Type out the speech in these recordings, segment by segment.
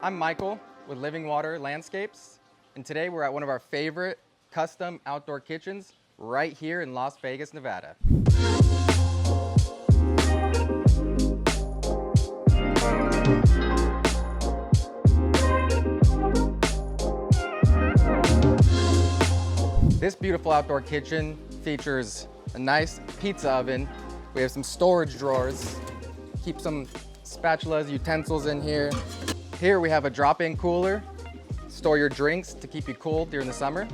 I'm Michael with Living Water Landscapes, and today we're at one of our favorite custom outdoor kitchens right here in Las Vegas, Nevada. This beautiful outdoor kitchen features a nice pizza oven. We have some storage drawers, keep some spatulas, utensils in here. Here we have a drop-in cooler, store your drinks to keep you cool during the summer.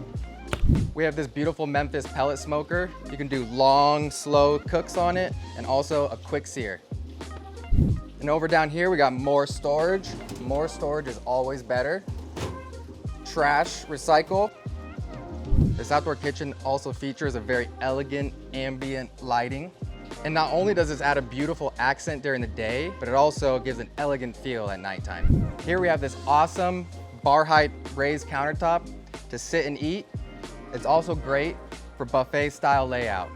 We have this beautiful Memphis pellet smoker. You can do long, slow cooks on it, and also a quick sear. And over down here, we got more storage. More storage is always better. Trash, recycle. This outdoor kitchen also features a very elegant ambient lighting. And not only does this add a beautiful accent during the day, but it also gives an elegant feel at nighttime. Here we have this awesome bar height raised countertop to sit and eat. It's also great for buffet style layout.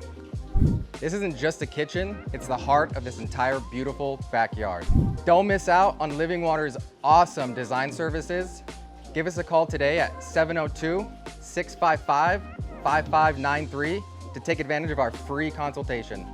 This isn't just a kitchen, it's the heart of this entire beautiful backyard. Don't miss out on Living Water's awesome design services. Give us a call today at 702-655-5593 to take advantage of our free consultation.